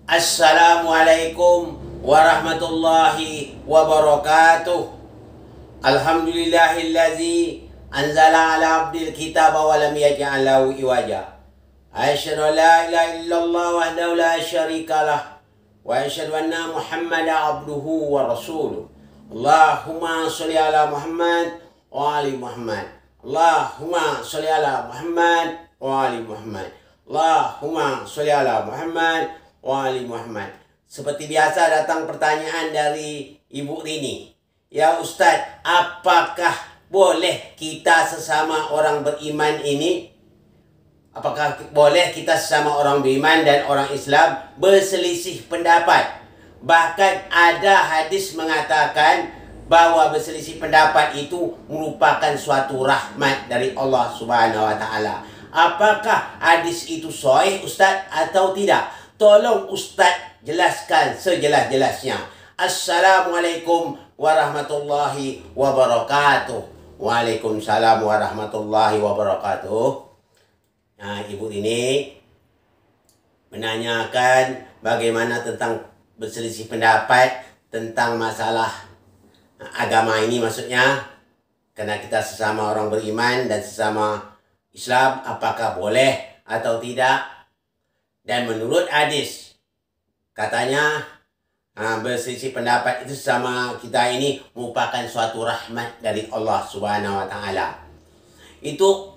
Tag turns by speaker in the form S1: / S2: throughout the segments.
S1: Assalamualaikum warahmatullahi wabarakatuh. Alhamdulillahillazi anzala ala abdil kitaba wa lam yaj'al lahu iwaja. Asyhadu an la ilaha illallah wahdahu la syarikalah wa asyhadu anna Muhammadan abduhu wa rasuluh. Allahumma sholli ala Muhammad wa ali Muhammad. Allahumma sholli ala Muhammad wa ali Muhammad. Allahumma sholli ala Muhammad wa ali Muhammad. Seperti biasa datang pertanyaan dari Ibu Rini. Ya Ustadz, apakah boleh kita sesama orang beriman ini, apakah boleh kita sesama orang beriman dan orang Islam berselisih pendapat? Bahkan ada hadis mengatakan bahwa berselisih pendapat itu merupakan suatu rahmat dari Allah Subhanahu wa taala. Apakah hadis itu sahih Ustaz atau tidak? Tolong Ustaz jelaskan sejelas-jelasnya. Assalamualaikum warahmatullahi wabarakatuh. Waalaikumsalam warahmatullahi wabarakatuh. Nah, Ibu ini menanyakan bagaimana tentang berselisih pendapat tentang masalah agama ini, maksudnya karena kita sesama orang beriman dan sesama Islam, apakah boleh atau tidak? Dan menurut hadis katanya berselisih pendapat itu sama kita ini merupakan suatu rahmat dari Allah Subhanahu wa taala. Itu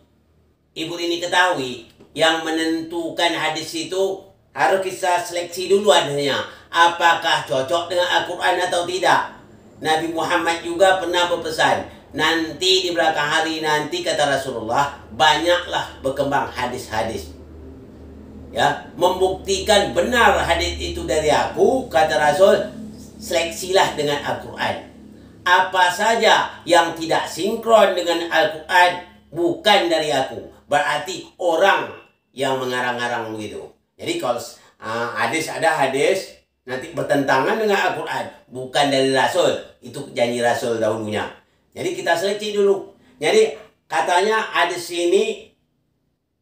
S1: Ibu ini ketahui, yang menentukan hadis itu harus kita seleksi dulu adanya. Apakah cocok dengan Al-Quran atau tidak? Nabi Muhammad juga pernah berpesan, nanti di belakang hari nanti, kata Rasulullah, banyaklah berkembang hadis-hadis, ya, membuktikan benar hadis itu dari aku, kata Rasul. Seleksilah dengan Al-Quran. Apa saja yang tidak sinkron dengan Al-Quran bukan dari aku, berarti orang yang mengarang-arang begitu. Jadi kalau ada hadis nanti bertentangan dengan Al-Quran, bukan dari Rasul, itu janji Rasul dahulunya. Jadi kita seleksi dulu. Jadi katanya hadis ini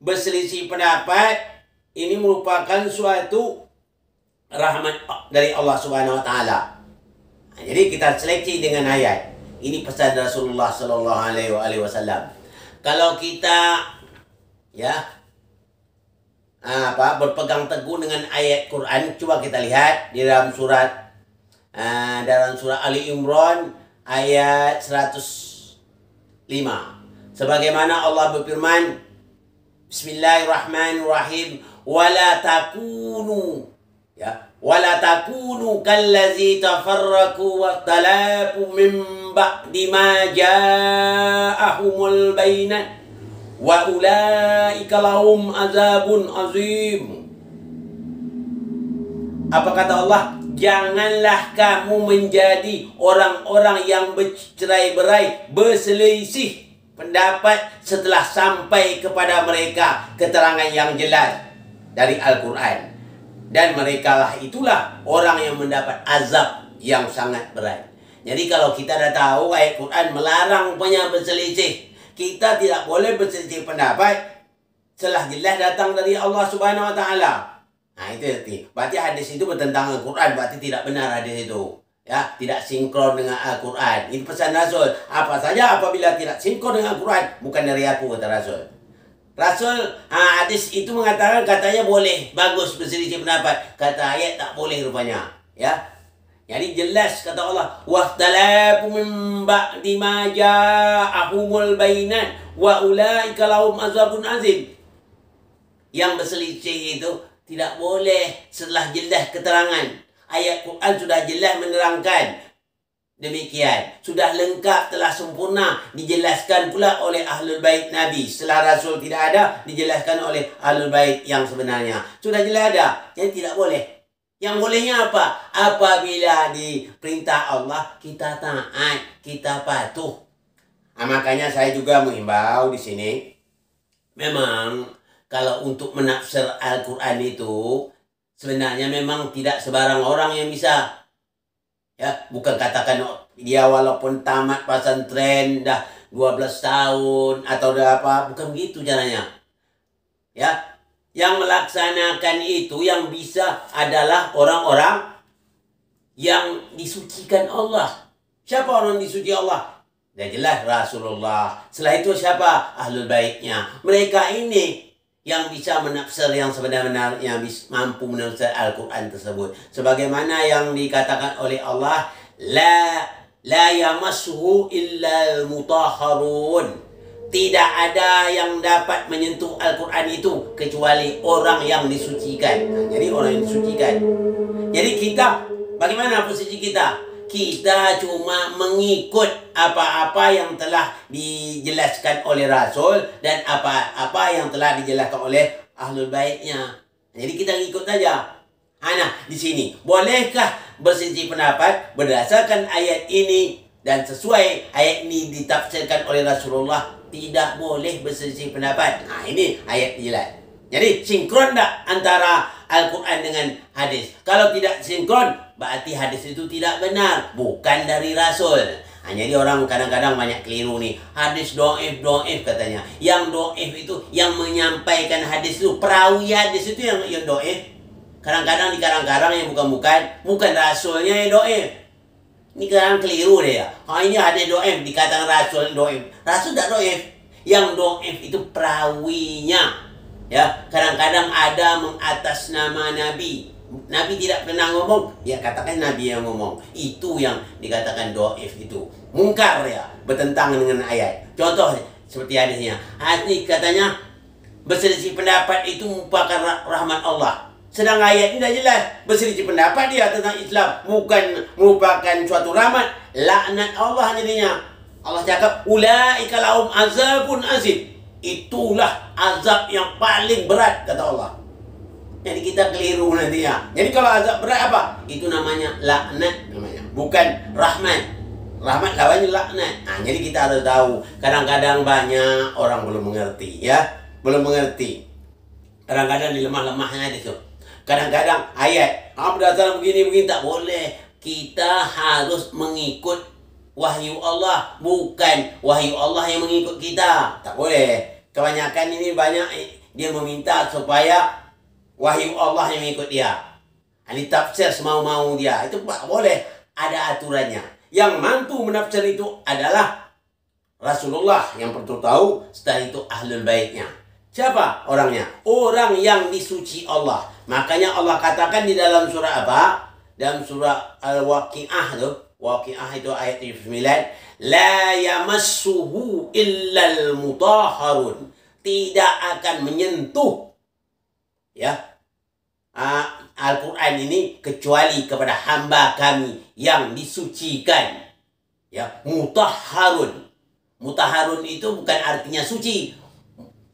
S1: berselisih pendapat, ini merupakan suatu rahmat dari Allah Subhanahu wa taala. Nah, jadi kita seleksi dengan ayat. Ini pesan Rasulullah sallallahu alaihi wasallam. Kalau kita berpegang teguh dengan ayat Quran, coba kita lihat di dalam surat Ali Imran ayat 105. Sebagaimana Allah berfirman, Bismillahirrahmanirrahim, wala takunu kallazi tafarraqu wa talafu min ba'di ma ja'ahumul bayyinat wa ulaika lahum azabun azim. Apa kata Allah? Janganlah kamu menjadi orang-orang yang bercerai-berai, berselisih pendapat setelah sampai kepada mereka keterangan yang jelas dari Al-Quran. Dan merekalah itulah orang yang mendapat azab yang sangat berat. Jadi kalau kita dah tahu ayat Quran melarang punya berselisih, kita tidak boleh berselisih pendapat setelah jelas datang dari Allah Subhanahu wa taala. Nah, itu berarti hadis itu bertentangan Al-Quran, berarti tidak benar hadis itu. Ya, tidak sinkron dengan Al-Quran. Itu pesan Rasul. Apa saja apabila tidak sinkron dengan Al-Quran, bukan dari aku, kata Rasul. Hadis itu mengatakan, katanya boleh, bagus berselisih pendapat. Kata ayat tak boleh rupanya. Ya. Jadi jelas kata Allah, "Wahtalafu min ba'di ma ja'ahumul bayyinat wa ulaika lahum azabun azim." Yang berselisih itu tidak boleh setelah jelas keterangan. Ayat Quran sudah jelas menerangkan. Demikian. Sudah lengkap, telah sempurna. Dijelaskan pula oleh Ahlul Bait Nabi. Setelah Rasul tidak ada, dijelaskan oleh Ahlul Bait yang sebenarnya. Sudah jelas ada. Jadi tidak boleh. Yang bolehnya apa? Apabila diperintah Allah, kita taat, kita patuh. Makanya saya juga mengimbau di sini. Memang kalau untuk menafsir Al-Quran itu sebenarnya memang tidak sebarang orang yang bisa. Ya, bukan katakan dia walaupun tamat pesantren dah 12 tahun atau dah apa, bukan begitu caranya. Ya. Yang melaksanakan itu yang bisa adalah orang-orang yang disucikan Allah. Siapa orang disuci Allah? Dah jelas Rasulullah. Setelah itu siapa? Ahlul Baitnya. Mereka ini yang bisa menafsir yang sebenar-benarnya, mampu menafsir Al-Quran tersebut. Sebagaimana yang dikatakan oleh Allah, la yamassuhu illa al-mutahharun. Tidak ada yang dapat menyentuh Al-Quran itu kecuali orang yang disucikan. Jadi orang yang disucikan. Jadi kita, bagaimana posisi kita? Kita cuma mengikut apa-apa yang telah dijelaskan oleh Rasul dan apa-apa yang telah dijelaskan oleh Ahlul Baitnya. Jadi kita ngikut saja. Nah, di sini bolehkah berselisih pendapat berdasarkan ayat ini dan sesuai ayat ini ditafsirkan oleh Rasulullah? Tidak boleh berselisih pendapat. Nah, ini ayat jelas. Jadi sinkron tak antara Al-Quran dengan hadis? Kalau tidak sinkron, berarti hadis itu tidak benar, bukan dari Rasul. Nah, jadi orang kadang-kadang banyak keliru nih. Hadis do'if katanya. Yang do'if itu yang menyampaikan hadis itu, perawi hadis itu yang do'if. Kadang-kadang dikarang-karang yang bukan Rasulnya yang do'if. Ini kadang keliru dia. Ini hadis do'if, dikatakan Rasul do'if. Rasul tak do'if. Yang do'if itu perawinya. Ya, kadang-kadang ada mengatas nama Nabi. Nabi tidak pernah ngomong, ya katakan Nabi yang ngomong. Itu yang dikatakan do'if itu. Mungkar ya, bertentangan dengan ayat. Contoh seperti hadisnya. Hadis katanya berselisih pendapat itu merupakan rahmat Allah. Sedang ayat ini dah jelas berselisih pendapat dia tentang Islam bukan merupakan suatu rahmat, laknat Allah jadinya. Allah cakap ulaika lahum azabun azim. Itulah azab yang paling berat kata Allah. Jadi kita keliru nantinya. Jadi kalau azab berat apa? Itu namanya laknat namanya, bukan rahmat. Rahmat lawannya laknat. Nah, jadi kita harus tahu. Kadang-kadang banyak orang belum mengerti ya, belum mengerti. Kadang-kadang di lemah-lemahnya itu. Kadang-kadang ayat berdasarkan begini tak boleh. Kita harus mengikut wahyu Allah, bukan wahyu Allah yang mengikut kita. Tak boleh. Kebanyakan ini banyak dia meminta supaya wahyu Allah yang mengikut dia. Ini tafsir semau-mau dia. Itu tak boleh. Ada aturannya. Yang mampu menafsir itu adalah Rasulullah yang perlu tahu. Setelah itu Ahlul Baitnya. Siapa orangnya? Orang yang disuci Allah. Makanya Allah katakan di dalam surah apa? Dalam surah Al-Waqi'ah itu. Waqi'ah itu ayat 9. La yamassuhu illal mutahharun. Tidak akan menyentuh ya Al-Quran ini kecuali kepada hamba kami yang disucikan. Ya, mutahharun. Mutahharun itu bukan artinya suci.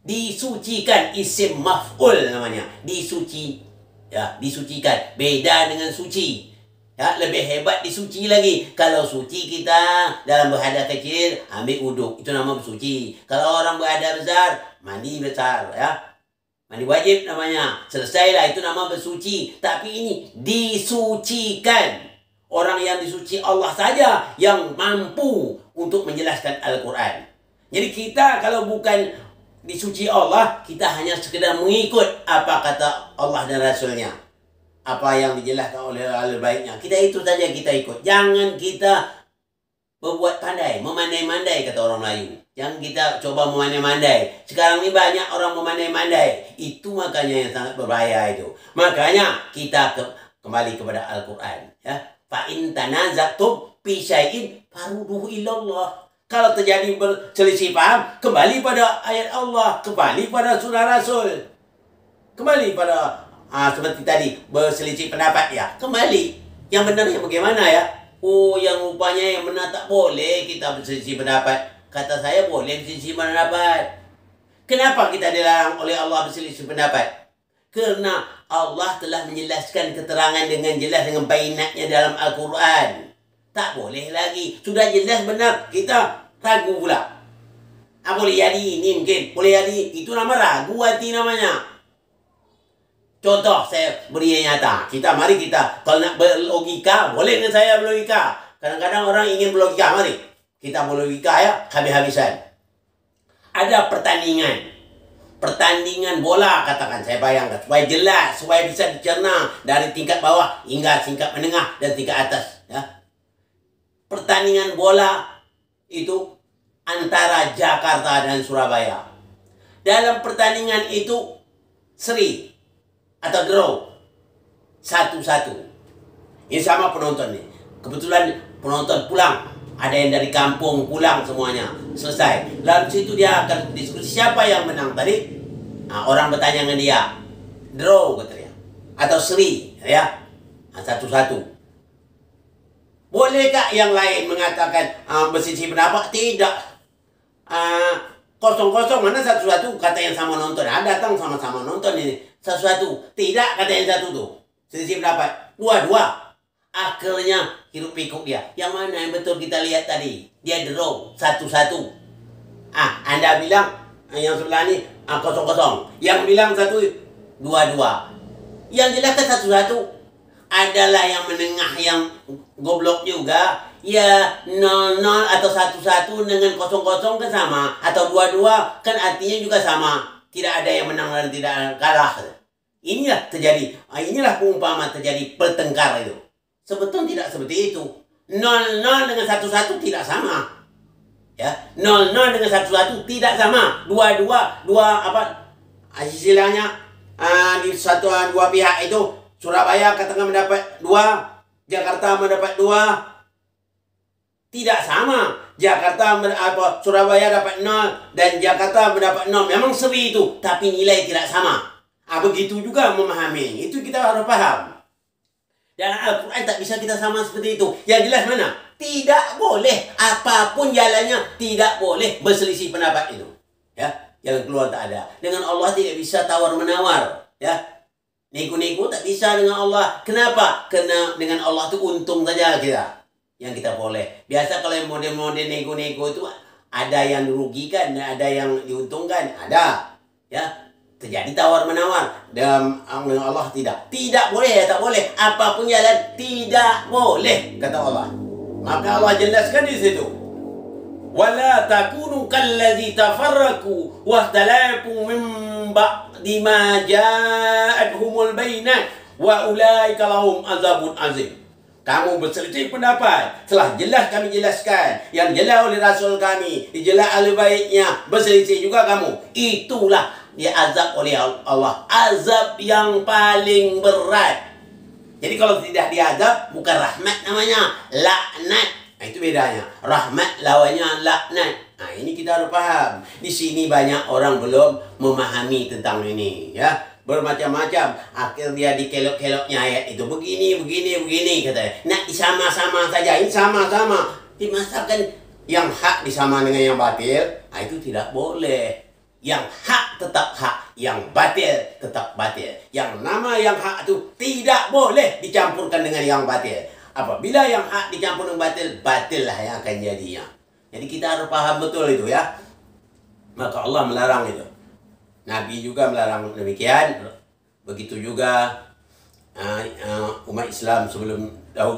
S1: Disucikan, isim maf'ul namanya. Disuci. Ya, disucikan. Beda dengan suci. Ya, lebih hebat disuci lagi. Kalau suci kita dalam berhadas kecil, ambil wuduk. Itu nama bersuci. Kalau orang berhadas besar, mandi besar. Ya, mandi wajib namanya. Selesailah, itu nama bersuci. Tapi ini disucikan. Orang yang disuci Allah saja yang mampu untuk menjelaskan Al-Quran. Jadi kita kalau bukan disuci Allah, kita hanya sekedar mengikut apa kata Allah dan Rasulnya. Apa yang dijelaskan oleh Ahlul Baitnya. Kita itu saja kita ikut. Jangan kita berbuat pandai, memandai-mandai kata orang Melayu. Jangan kita coba memandai-mandai. Sekarang ini banyak orang memandai-mandai. Itu makanya yang sangat berbahaya itu. Makanya kita kembali kepada Al-Quran. Ya. Fa in tanazatum fi syai'in farudhuhu ilallah. Kalau terjadi berselisih paham, kembali pada ayat Allah, kembali pada surah Rasul. Kembali pada seperti tadi berselisih pendapat ya, kembali yang benar yang bagaimana ya? Oh, yang rupanya yang benar tak boleh kita berselisih pendapat. Kata saya boleh berselisih pendapat. Kenapa kita dilarang oleh Allah berselisih pendapat? Karena Allah telah menjelaskan keterangan dengan jelas dengan bainatnya dalam Al-Quran. Tak boleh lagi. Sudah jelas benar, kita ragu pula. Boleh jadi ini mungkin, boleh jadi itu nama ragu hati namanya. Contoh saya beri yang nyata. Mari kita kalau nak berlogika, boleh dengan saya berlogika. Kadang-kadang orang ingin berlogika, mari kita berlogika ya, habis-habisan. Ada pertandingan. pertandingan bola, katakan, saya bayangkan, supaya jelas, supaya bisa dicerna dari tingkat bawah hingga tingkat menengah dan tingkat atas. Ya. Pertandingan bola itu antara Jakarta dan Surabaya. Dalam pertandingan itu seri atau draw 1-1. Ini sama penonton nih. Kebetulan penonton pulang. Ada yang dari kampung pulang semuanya. Selesai. Lalu situ dia akan diskusi siapa yang menang tadi. Nah, orang bertanya dengan dia. Draw katanya. Atau seri. Ya. 1-1. Bolehkah yang lain mengatakan berselisih pendapat? Tidak. 0-0 mana 1-1 kata yang sama nonton. Datang sama-sama nonton ini. 1-1. Tidak kata yang satu tuh. Selisih pendapat. 2-2. Akhirnya hiruk pikuk dia. Yang mana yang betul kita lihat tadi? Dia draw 1-1. Anda bilang yang sebelah ni 0-0. Yang bilang 1-2. Yang jelas kan 1-1. Adalah yang menengah yang goblok juga. Ya 0-0 atau 1-1 dengan 0-0 kan sama. Atau 2-2 kan artinya juga sama. Tidak ada yang menang dan tidak kalah. Inilah terjadi. Inilah perumpamaan terjadi pertengkar itu. Sebetulnya tidak seperti itu. 0-0 dengan 1-1 tidak sama. Ya, 0-0 dengan 1-1 tidak sama. 2-2, istilahnya di dua pihak itu Surabaya katakan mendapat 2, Jakarta mendapat 2. Tidak sama. Surabaya dapat 0 dan Jakarta mendapat 0. Memang seri itu, tapi nilai tidak sama. Begitu juga memahami. Itu kita harus paham. Dalam Al-Quran tak bisa kita sama seperti itu. Yang jelas mana? Tidak boleh. Apapun jalannya, tidak boleh berselisih pendapat itu. Ya, yang keluar tak ada. Dengan Allah tidak bisa tawar-menawar. Ya, nego-nego tak bisa dengan Allah. Kenapa? Karena dengan Allah itu untung saja kita. Yang kita boleh. Biasa kalau yang model-model nego-nego itu ada yang dirugikan dan ada yang diuntungkan. Ada. Ya. Terjadi tawar-menawar. Dalam Allah tidak. Tidak boleh, ya tak boleh. Apapun jalan, tidak boleh, kata Allah. Maka Allah jelaskan di situ. Wala takunu kalladzi tafarraqu wahtalafu min ba'di ma ja'atuhumul bayyinat wa ulaika lahum azabun azim. Kamu berselisih pendapat. Telah jelas kami jelaskan. Yang jelas oleh Rasul kami. Jelas ahli baiknya. Berselisih juga kamu. Itulah dia azab oleh Allah. Azab yang paling berat. Jadi kalau tidak diazab, bukan rahmat namanya. Laknat. Itu bedanya. Rahmat lawannya laknat. Ini kita harus paham. Di sini banyak orang belum memahami tentang ini. Ya. Bermacam-macam. Akhir dia dikelok-keloknya ayat itu. Begini katanya. Nak disama-sama saja. Ini sama-sama. Dimasakan yang hak disama dengan yang batil. Itu tidak boleh. Yang hak tetap hak. Yang batil tetap batil. Yang nama yang hak itu tidak boleh dicampurkan dengan yang batil. Apabila yang hak dicampur dengan batil, batil lah yang akan jadinya. Jadi kita harus paham betul itu ya. Maka Allah melarang itu. Nabi juga melarang demikian. Begitu juga umat Islam sebelum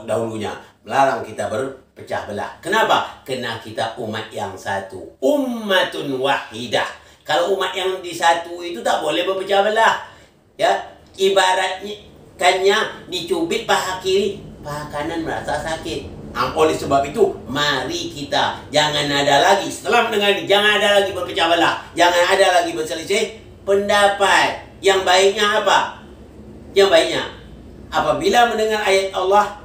S1: dahulunya melarang kita berpecah belah. Kenapa? Karena kita umat yang satu. Ummatun wahidah. Kalau umat yang di satu itu tak boleh berpecah belah. Ya, ibaratnya kannya dicubit paha kiri, paha kanan merasa sakit. Oleh sebab itu, mari kita jangan ada lagi, setelah mendengar ini, jangan ada lagi berpecah belah. Jangan ada lagi berselisih pendapat. Yang baiknya apa? Yang baiknya, apabila mendengar ayat Allah,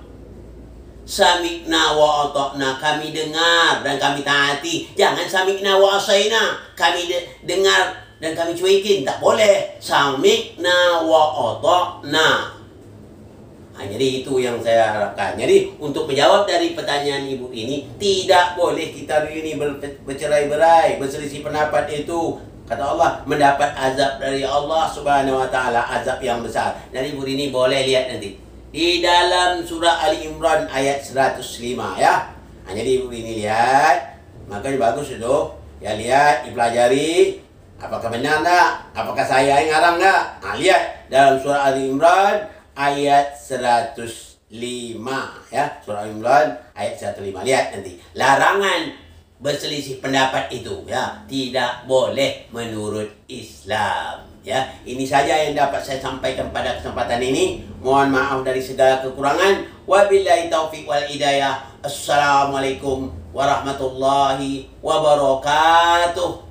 S1: sami'na wa ata'na, kami dengar dan kami taati. Jangan sami'na wa asaina, kami dengar dan kami cuekin. Tak boleh. Sami'na wa ata'na. Jadi itu yang saya harapkan. Jadi untuk menjawab dari pertanyaan ibu ini, tidak boleh kita ini bercerai-berai, berselisih pendapat itu. Kata Allah, mendapat azab dari Allah Subhanahu wa taala, azab yang besar. Jadi ibu ini boleh lihat nanti di dalam surah Ali Imran ayat 105 ya. Jadi ibu ini lihat, makanya bagus itu. Ya lihat, dipelajari. Apakah benar tak? Apakah saya yang ngarang tak? Lihat dalam surah Ali Imran ayat 105 ya, surah Al-Imran ayat 105. Lihat nanti. Larangan berselisih pendapat itu, ya. Tidak boleh menurut Islam, ya. Ini saja yang dapat saya sampaikan pada kesempatan ini. Mohon maaf dari segala kekurangan. Wabillahi taufiq wal hidayah. Assalamualaikum warahmatullahi wabarakatuh.